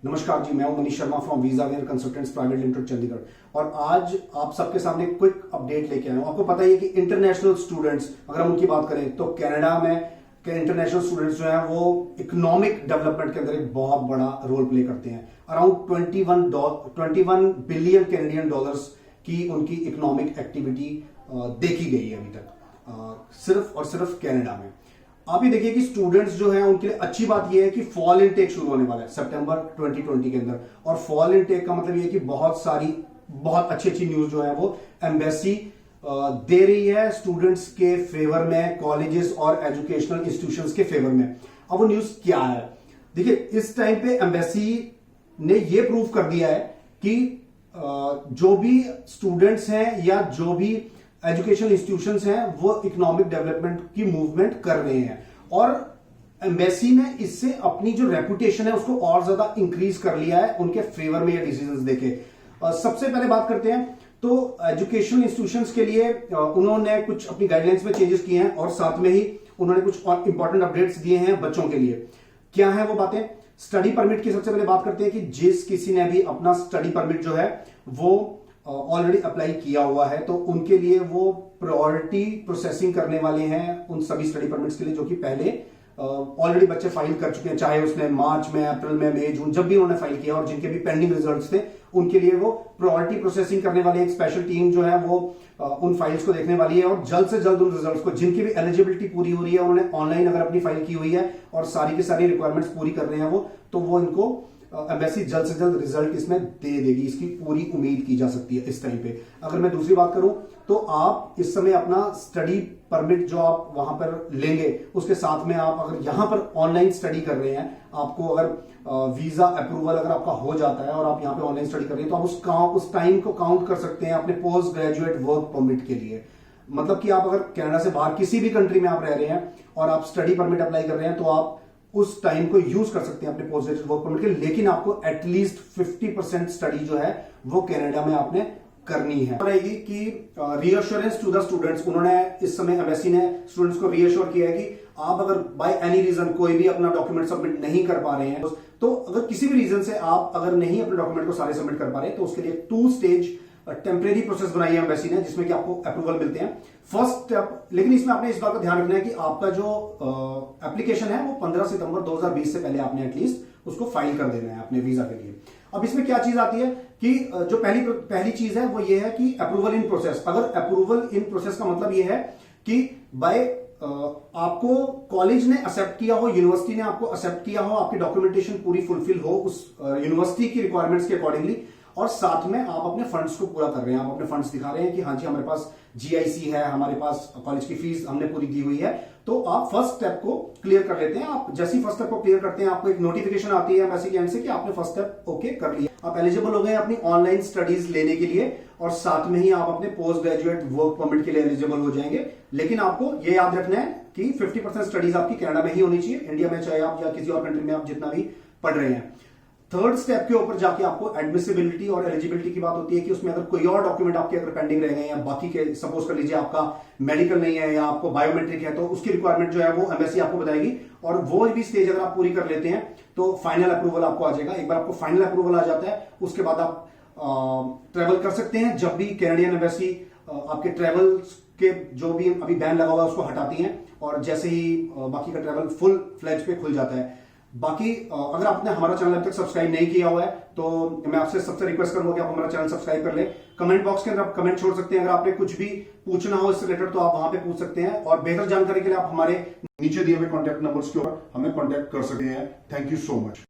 नमस्कार जी, मैं हूं Manish Sharma from visa where consultants private limited Chandigarh. और आज आप सबके सामने क्विक अपडेट लेके आया हूं। आपको पता ही है कि इंटरनेशनल स्टूडेंट्स, अगर हम उनकी बात करें तो कनाडा में के इंटरनेशनल स्टूडेंट्स जो है वो इकोनॉमिक डेवलपमेंट के अंदर एक बहुत बड़ा रोल प्ले करते हैं। अराउंड 21 बिलियन कैनेडियन डॉलर्स की उनकी इकोनॉमिक एक्टिविटी देखी गई है अभी तक, सिर्फ और सिर्फ कनाडा में। आप ये देखिए कि स्टूडेंट्स जो हैं उनके लिए अच्छी बात यह है कि फॉल इनटेक शुरू होने वाला है सितंबर 2020 के अंदर। और फॉल इनटेक का मतलब यह है कि बहुत अच्छी न्यूज जो है वो एम्बेसी दे रही है स्टूडेंट्स के फेवर में, कॉलेजेस और एजुकेशनल इंस्टीट्यूशंस के फेवर में। अब वो न्यूज क्या है, देखिए इस टाइम पे एम्बेसी ने ये प्रूव कर दिया है कि जो भी स्टूडेंट्स हैं या जो भी एजुकेशनल इंस्टीट्यूशंस हैं वो इकोनॉमिक डेवलपमेंट की मूवमेंट कर रहे हैं। और एम्बेसी ने इससे अपनी जो रेपुटेशन है उसको और ज्यादा इंक्रीज कर लिया है उनके फेवर में ये डिसीजंस देके। सबसे पहले बात करते हैं तो एजुकेशनल इंस्टीट्यूशंस के लिए उन्होंने कुछ अपनी गाइडलाइंस में चेंजेस किए हैं और साथ में ही उन्होंने कुछ और इंपॉर्टेंट अपडेट्स दिए हैं बच्चों के लिए। क्या है वो बातें? स्टडी परमिट की सबसे पहले बात करते हैं कि जिस किसी ने भी अपना स्टडी परमिट जो है वो ऑलरेडी अप्लाई किया हुआ है तो उनके लिए वो प्रायोरिटी प्रोसेसिंग करने वाले हैं उन सभी स्टडी परमिट्स के लिए जो कि पहले ऑलरेडी बच्चे फाइल कर चुके हैं, चाहे उसने मार्च में, अप्रैल में, मई, जून जब भी उन्होंने फाइल किया, और जिनके भी पेंडिंग रिजल्ट्स थे उनके लिए वो प्रायोरिटी प्रोसेसिंग करने वाले एक स्पेशल टीम जो है वो उन फाइल्स को देखने वाली है और जल्द से जल्द उन रिजल्ट्स को, जिनकी भी एलिजिबिलिटी पूरी हो रही है, उन्होंने ऑनलाइन अगर अपनी फाइल की हुई है और सारी की सारी रिक्वायरमेंट्स पूरी कर रहे हैं वो इनको एम्बेसी जल्द से जल्द रिजल्ट इसमें दे देगी, इसकी पूरी उम्मीद की जा सकती है इस टाइम पे। अगर मैं दूसरी बात करूं तो आप इस समय अपना स्टडी परमिट जो आप वहां पर लेंगे उसके साथ में आप अगर यहां पर ऑनलाइन स्टडी कर रहे हैं, आपको अगर वीजा अप्रूवल अगर आपका हो जाता है और आप यहां पे ऑनलाइन स्टडी कर रहे हैं तो आप उस टाइम को काउंट कर सकते हैं अपने पोस्ट ग्रेजुएट वर्क परमिट के लिए। मतलब कि आप अगर कनाडा से बाहर किसी भी कंट्री में आप रह रहे हैं और आप स्टडी परमिट अप्लाई कर रहे हैं तो आप उस टाइम को यूज कर सकते हैं अपने पोस्ट ग्रेजुएट वर्क परमिट के, लेकिन आपको एटलीस्ट 50% स्टडी जो है वो कनाडा में आपने करनी है। रहेगी कि रीअश्योरेंस टू द स्टूडेंट्स, उन्होंने इस समय एम्बेसी ने स्टूडेंट्स को रीअश्योर किया है कि आप अगर बाय एनी रीजन कोई भी अपना डॉक्यूमेंट सबमिट नहीं कर पा रहे हैं तो अगर किसी भी रीजन से आप अगर नहीं अपने डॉक्यूमेंट को सारे सबमिट कर पा रहे तो उसके लिए 2 स्टेज टेम्परेरी प्रोसेस बनाई है एम्बेसी ने, जिसमें कि आपको अप्रूवल मिलते हैं। फर्स्ट स्टेप, लेकिन इसमें आपने इस बात का ध्यान रखना है कि आपका जो एप्लीकेशन है वो 15 सितंबर 2020 से पहले आपने एटलीस्ट उसको फाइल कर देना है अपने वीजा के लिए। अब इसमें क्या चीज आती है कि जो पहली चीज है वो ये है कि अप्रूवल इन प्रोसेस। अगर अप्रूवल इन प्रोसेस का मतलब ये है कि बाय आपको कॉलेज ने एक्सेप्ट किया हो, यूनिवर्सिटी ने आपको एक्सेप्ट किया हो, आपकी डॉक्यूमेंटेशन पूरी फुलफिल हो उस यूनिवर्सिटी की रिक्वायरमेंट्स के अकॉर्डिंगली, और साथ में आप अपने फंड्स को पूरा कर रहे हैं, आप अपने फंड्स दिखा रहे हैं कि हाँ जी हमारे पास जीआईसी है, हमारे पास कॉलेज की फीस हमने पूरी दी हुई है, तो आप फर्स्ट स्टेप को क्लियर कर लेते हैं। आप जैसे ही फर्स्ट स्टेप को क्लियर करते हैं आपको एक नोटिफिकेशन आती है एम्बेसी के एंड से कि आपने फर्स्ट स्टेप ओके कर लिया, आप एलिजिबल हो गए अपनी ऑनलाइन स्टडीज लेने के लिए, और साथ में ही आप अपने पोस्ट ग्रेजुएट वर्क परमिट के लिए एलिजिबल हो जाएंगे। लेकिन आपको यह याद रखना है कि 50% स्टडीज आपकी कनाडा में ही होनी चाहिए, इंडिया में चाहे आप या किसी और कंट्री में आप जितना भी पढ़ रहे हैं। थर्ड स्टेप के ऊपर जाके आपको एडमिसिबिलिटी और एलिजिबिलिटी की बात होती है कि उसमें अगर कोई और डॉक्यूमेंट आपके अगर पेंडिंग रह गए या बाकी के, सपोज कर लीजिए आपका मेडिकल नहीं है या आपको बायोमेट्रिक है, तो उसकी रिक्वायरमेंट जो है वो एम्बेसी आपको बताएगी, और वो भी स्टेज अगर आप पूरी कर लेते हैं तो फाइनल अप्रूवल आपको आ जाएगा। एक बार आपको फाइनल अप्रूवल आ जाता है उसके बाद आप ट्रेवल कर सकते हैं। जब भी कैनेडियन एम्बेसी आपके ट्रेवल के जो भी अभी बैन लगा हुआ है उसको हटाती है, और जैसे ही बाकी का ट्रेवल फुल फ्लैज पे खुल जाता है। बाकी अगर आपने हमारा चैनल अभी तक सब्सक्राइब नहीं किया हुआ है तो मैं आपसे सबसे रिक्वेस्ट करूंगा कि आप हमारा चैनल सब्सक्राइब कर ले। कमेंट बॉक्स के अंदर आप कमेंट छोड़ सकते हैं, अगर आपने कुछ भी पूछना हो इससे रिलेटेड तो आप वहां पे पूछ सकते हैं, और बेहतर जानकारी के लिए आप हमारे नीचे दिए हुए कॉन्टैक्ट नंबर्स के ऊपर हमें कॉन्टैक्ट कर सकते हैं। Thank you so much.